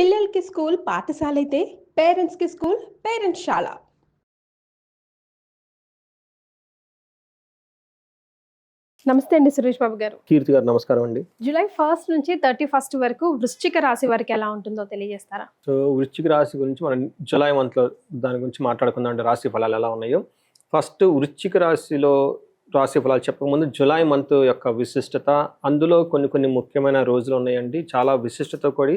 పిల్లలకి స్కూల్ పాఠశాల అయితే పేరెంట్స్కి స్కూల్ పేరెంట్స్ శాల. నమస్తే అండి సురేష్ బాబు గారు. కీర్తి గారు నమస్కారం అండి. జూలై 1 నుంచి 31 వరకు వృశ్చిక రాశి వారికి ఎలా ఉంటుందో తెలియజేస్తారా? సో వృశ్చిక రాశి గురించి మనం జూలై మంత్లో దాని గురించి మాట్లాడుకుందాం అంటే రాశి ఫలాలు ఎలా ఉన్నాయో. ఫస్ట్ వృశ్చిక రాశిలో రాశి ఫలాలు చెప్పకముందు జూలై మంత్ యొక్క విశిష్టత, అందులో కొన్ని ముఖ్యమైన రోజులు ఉన్నాయండి. చాలా విశిష్టత కూడి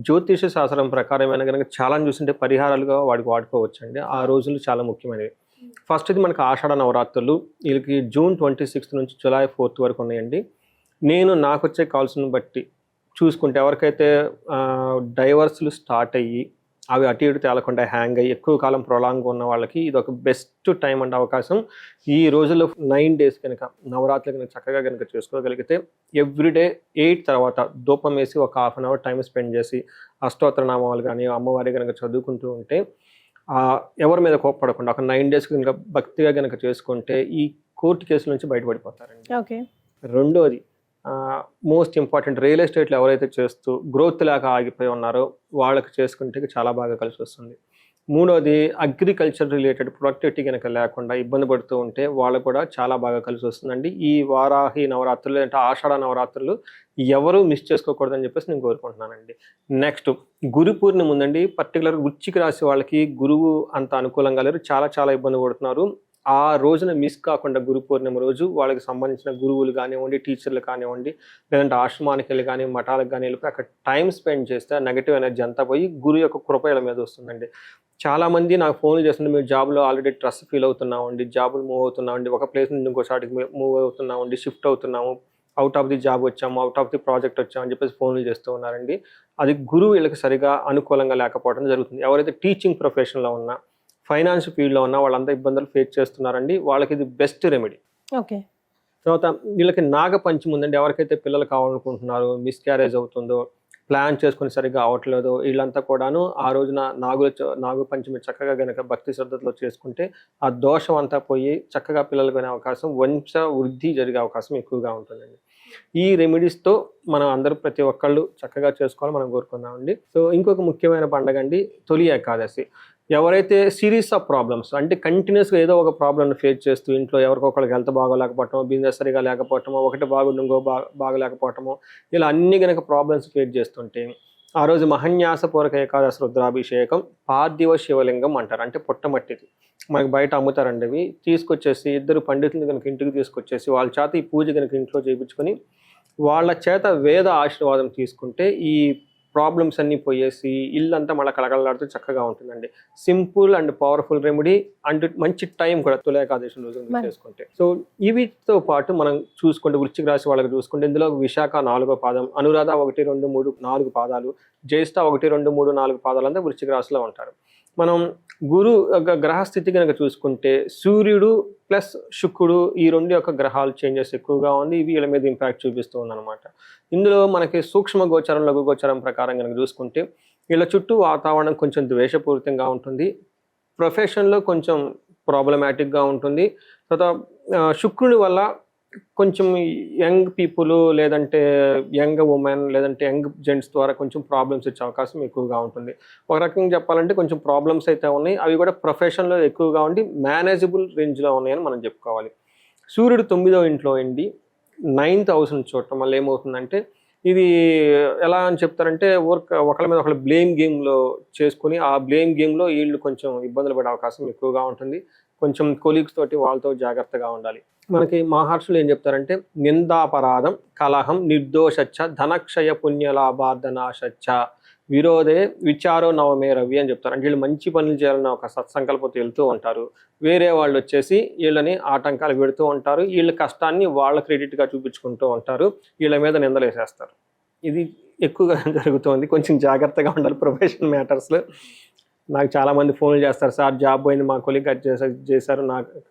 జ్యోతిష శాస్త్రం ప్రకారమైన కనుక చాలా చూస్తుంటే పరిహారాలుగా వాడుకోవచ్చండి. ఆ రోజులు చాలా ముఖ్యమైనవి. ఫస్ట్ ఇది మనకు ఆషాఢ నవరాత్రులు, వీళ్ళకి జూన్ 26 నుంచి జూలై 4 వరకు ఉన్నాయండి. నాకు వచ్చే కాల్స్ని బట్టి చూసుకుంటే ఎవరికైతే డైవర్స్లు స్టార్ట్ అయ్యి అవి అటు ఇటు తేలకుండా హ్యాంగ్ అయ్యి ఎక్కువ కాలం ప్రొలాంగ్ ఉన్న వాళ్ళకి ఇది ఒక బెస్ట్ టైం అంటే అవకాశం. ఈ రోజుల్లో 9 days కనుక నవరాత్రులు కనుక చక్కగా కనుక చేసుకోగలిగితే ఎవ్రీడే 8 తర్వాత ధూపం వేసి ఒక 1/2 hour టైం స్పెండ్ చేసి అష్టోత్తర నామాలు కానీ అమ్మవారి కనుక చదువుకుంటూ ఉంటే ఎవరి మీద కోప్పడకుండా ఒక 9 days కనుక భక్తిగా కనుక చేసుకుంటే ఈ కోర్టు కేసుల నుంచి బయటపడిపోతారండి. ఓకే. రెండోది మోస్ట్ ఇంపార్టెంట్, రియల్ ఎస్టేట్లో ఎవరైతే చేస్తూ గ్రోత్ లేక ఆగిపోయి ఉన్నారో వాళ్ళకి చేసుకుంటే చాలా బాగా కలిసి వస్తుంది. మూడోది అగ్రికల్చర్ రిలేటెడ్ ప్రొడక్టివిటీ కనుక లేకుండా ఇబ్బంది పడుతూ ఉంటే వాళ్ళకు కూడా చాలా బాగా కలిసి వస్తుందండి. ఈ వారాహి నవరాత్రులు అంటే ఆషాఢ నవరాత్రులు ఎవరు మిస్ చేసుకోకూడదని చెప్పేసి నేను కోరుకుంటున్నానండి. నెక్స్ట్ గురు పూర్ణిమ ఉందండి. పర్టికులర్ వృశ్చిక రాశి వాళ్ళకి గురువు అంత అనుకూలంగా లేరు, చాలా ఇబ్బంది పడుతున్నారు. ఆ రోజున మిస్ కాకుండా గురు పూర్ణిమ రోజు వాళ్ళకి సంబంధించిన గురువులు కానివ్వండి, టీచర్లు కానివ్వండి, లేదంటే ఆశ్రమానికి వెళ్ళి కానీ మఠాలకు కానీ వెళ్ళి అక్కడ టైం స్పెండ్ చేస్తే నెగిటివ్ ఎనర్జీ అంతా పోయి గురు యొక్క కృపయల మీద వస్తుందండి. చాలామంది నాకు ఫోన్లు చేస్తుంటే మేము జాబ్లో ఆల్రెడీ స్ట్రెస్ ఫీల్ అవుతున్నామండి, జాబులు మూవ్ అవుతున్నామండి, ఒక ప్లేస్ నుంచి ఇంకో చాటికి మూవ్ అవుతున్నామండి, షిఫ్ట్ అవుతున్నాము, అవుట్ ఆఫ్ ది జాబ్ వచ్చాము, అవుట్ ఆఫ్ ది ప్రాజెక్ట్ వచ్చామని చెప్పేసి ఫోన్లు చేస్తూ ఉన్నారండి. అది గురువు వీళ్ళకి సరిగా అనుకూలంగా లేకపోవడం జరుగుతుంది. ఎవరైతే టీచింగ్ ప్రొఫెషన్లో ఉన్నా, ఫైనాన్స్ ఫీల్డ్లో ఉన్న వాళ్ళంతా ఇబ్బందులు ఫేస్ చేస్తున్నారండి. వాళ్ళకి ఇది బెస్ట్ రెమెడీ. ఓకే. తర్వాత వీళ్ళకి నాగపంచమి ఉందండి. ఎవరికైతే పిల్లలు కావాలనుకుంటున్నారో, మిస్క్యారేజ్ అవుతుందో, ప్లాన్ చేసుకుని సరిగ్గా అవ్వట్లేదో వీళ్ళంతా కూడాను ఆ రోజున నాగపంచమి చక్కగా కనుక భక్తి శ్రద్ధతో చేసుకుంటే ఆ దోషం అంతా పోయి చక్కగా పిల్లలు కొనే అవకాశం, వంశ వృద్ధి జరిగే అవకాశం ఎక్కువగా ఉంటుందండి. ఈ రెమెడీస్తో మనం అందరూ ప్రతి ఒక్కళ్ళు చక్కగా చేసుకోవాలని మనం కోరుకుందామండి. సో ఇంకొక ముఖ్యమైన పండుగ అండి తొలి ఏకాదశి. ఎవరైతే సిరీస్ ఆఫ్ ప్రాబ్లమ్స్ అంటే కంటిన్యూస్గా ఏదో ఒక ప్రాబ్లమ్ని ఫేస్ చేస్తూ ఇంట్లో ఎవరికొకరికి హెల్త్ బాగోలేకపోవటమో, బిజినెస్ సరిగా లేకపోవటమో, ఒకటి బాగుండి ఇంకో బాగలేకపోవటమో, ఇలా అన్ని కనుక ప్రాబ్లమ్స్ ఫేస్ చేస్తుంటే ఆ రోజు మహన్యాసపూర్వక ఏకాదశి రుద్రాభిషేకం పార్థివ శివలింగం అంటారు. అంటే పుట్టమట్టిది మనకి బయట అమ్ముతారండి. అవి తీసుకొచ్చేసి ఇద్దరు పండితులు కనుక ఇంటికి తీసుకొచ్చేసి వాళ్ళ చేత ఈ పూజ కనుక ఇంట్లో చేయించుకొని వాళ్ళ చేత వేద ఆశీర్వాదం తీసుకుంటే ఈ ప్రాబ్లమ్స్ అన్నీ పోయేసి ఇల్లంతా మళ్ళీ కలకలలాడుతూ చక్కగా ఉంటుందండి. Simple and powerful remedy and మంచి టైం కూడా తొలి ఏకాదశి రోజు చేసుకుంటే. సో వీటితో పాటు మనం చూసుకుంటే వృశ్చిక రాశి వాళ్ళకి చూసుకుంటే ఇందులో విశాఖ 4వ పాదం, అనురాధ 1, 2, 3, 4 పాదాలు, జ్యేష్ఠ 1, 2, 3, 4 పాదాలు అంతా వృశ్చిక రాశిలో ఉంటారు. మనం గురు గ్రహస్థితి కనుక చూసుకుంటే సూర్యుడు ప్లస్ శుక్రుడు ఈ 2 యొక్క గ్రహాలు చేంజెస్ ఎక్కువగా ఉంది. ఇవి వీళ్ళ మీద ఇంపాక్ట్ చూపిస్తూ ఉందన్నమాట. ఇందులో మనకి సూక్ష్మ గోచరం, లఘు గోచరం ప్రకారం కనుక చూసుకుంటే వీళ్ళ చుట్టూ వాతావరణం కొంచెం ద్వేషపూరితంగా ఉంటుంది, ప్రొఫెషన్లో కొంచెం ప్రాబ్లమాటిక్గా ఉంటుంది. తర్వాత శుక్రుడి వల్ల కొంచెం యంగ్ పీపుల్ లేదంటే యంగ్ ఉమెన్ లేదంటే యంగ్ జెంట్స్ ద్వారా కొంచెం ప్రాబ్లమ్స్ వచ్చే అవకాశం ఎక్కువగా ఉంటుంది. ఒక రకంగా చెప్పాలంటే కొంచెం ప్రాబ్లమ్స్ అయితే ఉన్నాయి, అవి కూడా ప్రొఫెషన్లో ఎక్కువగా ఉండి మేనేజబుల్ రేంజ్లో ఉన్నాయని మనం చెప్పుకోవాలి. సూర్యుడు 9వ ఇంట్లో ఉండి 9th హౌస్ని చూడటం వల్ల ఏమవుతుందంటే ఇది ఎలా అని చెప్తారంటే ఒకళ్ళ మీద ఒకళ్ళు బ్లేమ్ గేమ్లో చేసుకుని ఆ బ్లేమ్ గేమ్లో వీళ్ళు కొంచెం ఇబ్బందులు పడే అవకాశం ఎక్కువగా ఉంటుంది. కొంచెం కొలీగ్స్ తోటి వాళ్ళతో జాగ్రత్తగా ఉండాలి. మనకి మహర్షులు ఏం చెప్తారంటే నిందాపరాధం కలహం నిర్దోషచ్చ ధనక్షయ పుణ్యలాభార్ధనాశచ్చ విరోధే విచారో నవమే రవి అని చెప్తారు. అంటే వీళ్ళు మంచి పనులు చేయాలన్న ఒక సత్సంకల్పంతో వెళ్తూ ఉంటారు, వేరే వాళ్ళు వచ్చేసి వీళ్ళని ఆటంకాలు పెడుతూ ఉంటారు, వీళ్ళ కష్టాన్ని వాళ్ళ క్రెడిట్గా చూపించుకుంటూ ఉంటారు, వీళ్ళ మీద నిందలేసేస్తారు. ఇది ఎక్కువగా జరుగుతుంది. కొంచెం జాగ్రత్తగా ఉండాలి ప్రొఫెషనల్ మ్యాటర్స్లో. నాకు చాలామంది ఫోన్లు చేస్తారు, సార్ జాబ్ పోయింది, మా కొలీగ్ చేశారు,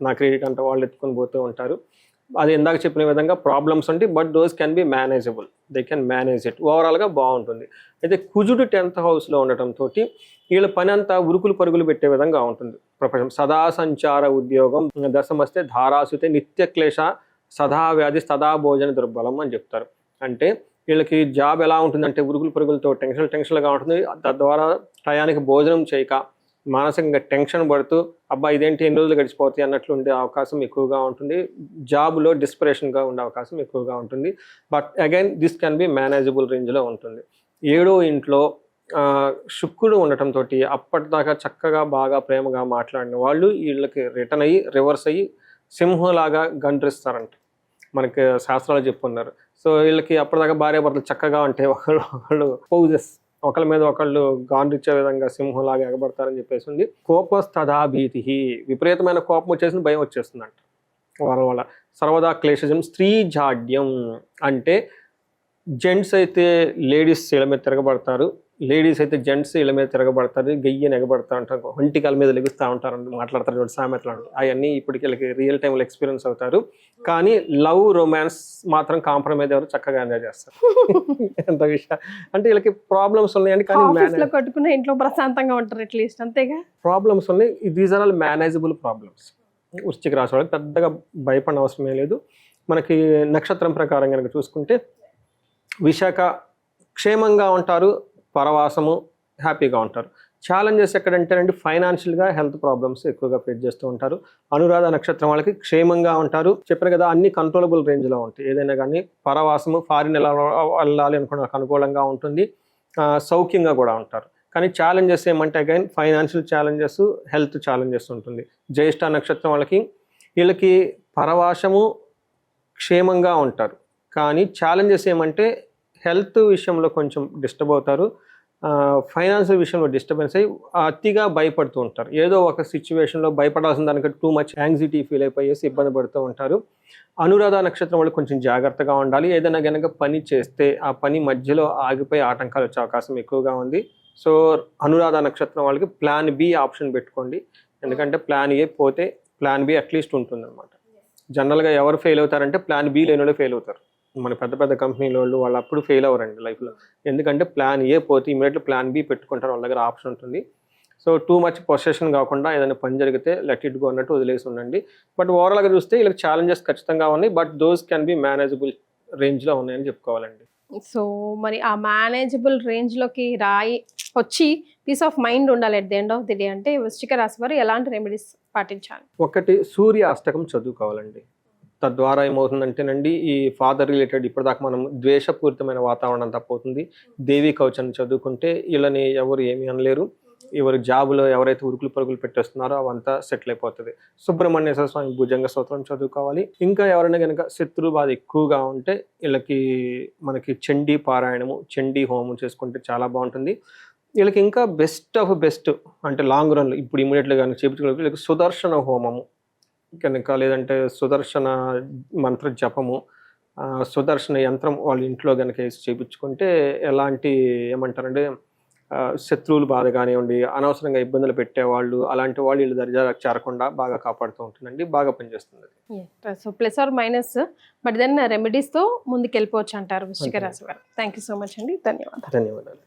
నా క్రెడిట్ అంటే వాళ్ళు ఎత్తుకొని పోతూ ఉంటారు. అది ఇందాక చెప్పిన విధంగా ప్రాబ్లమ్స్ ఉంటాయి, but those can be manageable, they can manage it. ఓవరాల్గా బాగుంటుంది. అయితే కుజుడు 10th హౌస్లో ఉండటంతో వీళ్ళ పని అంతా ఉరుకులు పరుగులు పెట్టే విధంగా ఉంటుంది. ప్రపంచం సదా సంచార ఉద్యోగం దశమస్తే ధారాసుతే నిత్య క్లేశ సదా వ్యాధి సదా భోజన దుర్బలం అని చెప్తారు. అంటే వీళ్ళకి జాబ్ ఎలా ఉంటుందంటే ఉరుగులు పరుగులతో టెన్షన్గా ఉంటుంది. తద్వారా టయానికి భోజనం చేయక మానసికంగా టెన్షన్ పడుతూ అబ్బా ఇదేంటి ఎన్ని రోజులు గడిచిపోతాయి అన్నట్లు ఉండే అవకాశం ఎక్కువగా ఉంటుంది. జాబ్లో డిస్పిరేషన్గా ఉండే అవకాశం ఎక్కువగా ఉంటుంది. But again this can be manageable రేంజ్లో ఉంటుంది. 7వ ఇంట్లో శుక్రుడు ఉండటంతో అప్పటిదాకా చక్కగా బాగా ప్రేమగా మాట్లాడిన వాళ్ళు వీళ్ళకి రిటర్న్ అయ్యి రివర్స్ అయ్యి సింహంలాగా గండ్రిస్తారంట, మనకి శాస్త్రాలు చెప్పున్నారు. సో వీళ్ళకి అప్పటిదాకా భార్యాభర్తలు చక్కగా ఉంటే ఒకళ్ళు పౌజెస్ ఒకళ్ళ మీద ఒకళ్ళు గాండ్రిచ్చే విధంగా సింహంలాగా ఎగబడతారని చెప్పేసి ఉంది. కోపస్తథా భీతి, విపరీతమైన కోపం వచ్చేసింది, భయం వచ్చేస్తుందంట వాళ్ళ వల్ల. సర్వదా క్లేశజం, స్త్రీ జాడ్యం అంటే జెంట్స్ అయితే లేడీస్ ఇళ్ళ మీద తిరగబడతారు, లేడీస్ అయితే జెంట్స్ ఇళ్ళ మీద తిరగబడతారు, గెయ్యని ఎగబడతా ఉంటారు, ఒంటికాల మీద లెగుస్తూ ఉంటారు, మాట్లాడతారు సామెతలు అంటే అవన్నీ ఇప్పటికి వీళ్ళకి రియల్ టైంలో ఎక్స్పీరియన్స్ అవుతారు. కానీ లవ్ రొమాన్స్ మాత్రం కాంప్రమైజ్ ఎవరు చక్కగా ఎంజాయ్ చేస్తారు. ఎంత విషయం అంటే వీళ్ళకి ప్రాబ్లమ్స్ ఉన్నాయండి, కానీ కట్టుకున్న ఇంట్లో ప్రశాంతంగా ఉంటారు అట్లీస్ట్, అంతేగా. ప్రాబ్లమ్స్ ఉన్నాయి, these are all manageable problems. వృశ్చిక రాశి వాళ్ళకి పెద్దగా భయపడిన అవసరమే లేదు. మనకి నక్షత్రం ప్రకారం కనుక చూసుకుంటే విశాఖ క్షేమంగా ఉంటారు, పరవాసము హ్యాపీగా ఉంటారు. ఛాలెంజెస్ ఎక్కడంటేనండి ఫైనాన్షియల్గా హెల్త్ ప్రాబ్లమ్స్ ఎక్కువగా ఫేస్ చేస్తూ ఉంటారు. అనురాధ నక్షత్రం వాళ్ళకి క్షేమంగా ఉంటారు, చెప్పారు కదా అన్ని కంట్రోలబుల్ రేంజ్లో ఉంటాయి. ఏదైనా కానీ పరవాసము ఫారిన్ ఎలా వెళ్ళాలి అనుకున్న అనుకూలంగా ఉంటుంది, సౌఖ్యంగా కూడా ఉంటారు. కానీ ఛాలెంజెస్ ఏమంటే again financial challenges, health challenges ఉంటుంది. జ్యేష్ఠ నక్షత్రం వాళ్ళకి వీళ్ళకి పరవాసము క్షేమంగా ఉంటారు, కానీ ఛాలెంజెస్ ఏమంటే హెల్త్ విషయంలో కొంచెం డిస్టర్బ్ అవుతారు, ఫైనాన్షియల్ విషయంలో డిస్టర్బెన్స్ అయ్యి అతిగా భయపడుతూ ఉంటారు. ఏదో ఒక సిచ్యువేషన్లో భయపడాల్సిన దానికి టూ మచ్ యాంగ్జైటీ ఫీల్ అయిపోయేసి ఇబ్బంది పడుతూ ఉంటారు. అనురాధ నక్షత్రం వాళ్ళు కొంచెం జాగ్రత్తగా ఉండాలి. ఏదైనా కనుక పని చేస్తే ఆ పని మధ్యలో ఆగిపోయి ఆటంకాలు వచ్చే అవకాశం ఎక్కువగా ఉంది. సో అనురాధ నక్షత్రం వాళ్ళకి ప్లాన్ బి ఆప్షన్ పెట్టుకోండి, ఎందుకంటే ప్లాన్ ఏ పోతే ప్లాన్ బి అట్లీస్ట్ ఉంటుంది అనమాట. జనరల్గా ఎవరు ఫెయిల్ అవుతారంటే ప్లాన్ బి లేని వాళ్ళు ఫెయిల్ అవుతారు. మన పెద్ద పెద్ద కంపెనీల వాళ్ళు అప్పుడు ఫెయిల్ అవ్వరండి లైఫ్లో, ఎందుకంటే ప్లాన్ ఏ పోతే ఇమీడియట్లీ ప్లాన్ బి పెట్టుకుంటారు, వాళ్ళ దగ్గర ఆప్షన్ ఉంటుంది. సో టూ మచ్ పొసెషన్ కాకుండా ఏదైనా పని జరిగితే లెట్ ఇట్ గో అన్నట్టు వదిలేసి ఉండండి. బట్ ఓవరాల్గా చూస్తే వీళ్ళకి ఛాలెంజెస్ ఖచ్చితంగా ఉన్నాయి, but those can be manageable రేంజ్లో ఉన్నాయని చెప్పుకోవాలండి. సో మరి ఆ మేనేజబుల్ రేంజ్లోకి వచ్చి పీస్ ఆఫ్ మైండ్ ఉండాలి at the end of the day అంటే వృశ్చిక రాశి వారు ఎలాంటి రెమెడీస్ పాటించాలి? ఒకటి సూర్య అష్టకం చదువుకోవాలండి. తద్వారా ఏమవుతుందంటేనండి ఈ ఫాదర్ రిలేటెడ్ ఇప్పటిదాకా మనం ద్వేషపూరితమైన వాతావరణం అంతా పోతుంది. దేవీ కవచాన్ని చదువుకుంటే వీళ్ళని ఎవరు ఏమీ అనలేరు. ఎవరు జాబులో ఎవరైతే ఉరుకులు పరుగులు పెట్టేస్తున్నారో అవంతా సెటిల్ అయిపోతుంది. సుబ్రహ్మణ్యేశ్వర స్వామి భుజంగ స్తోత్రం చదువుకోవాలి. ఇంకా ఎవరైనా కనుక శత్రు బాధ ఎక్కువగా ఉంటే వీళ్ళకి మనకి చండీ పారాయణము, చండీ హోమం చేసుకుంటే చాలా బాగుంటుంది. వీళ్ళకి ఇంకా బెస్ట్ ఆఫ్ బెస్ట్ అంటే లాంగ్ రన్లో ఇప్పుడు ఇమీడియట్గా కనుక చేయించుకోవాలి వీళ్ళకి సుదర్శన హోమము కనుక, లేదంటే సుదర్శన మంత్ర జపము, సుదర్శన యంత్రం వాళ్ళ ఇంట్లో కనుక వేసి చేయించుకుంటే ఎలాంటి ఏమంటారంటే శత్రువులు బాధ కానివ్వండి, అనవసరంగా ఇబ్బందులు పెట్టేవాళ్ళు అలాంటి వాళ్ళు వీళ్ళు దరిజాలకు చేరకుండా బాగా కాపాడుతూ ఉంటుందండి, బాగా పనిచేస్తుంది. So plus or minus but then రెమెడీస్తో ముందుకు వెళ్ళిపోవచ్చు అంటారు వృశ్చిక రాశి వారు. థ్యాంక్ యూ సో మచ్ అండి, ధన్యవాదాలు.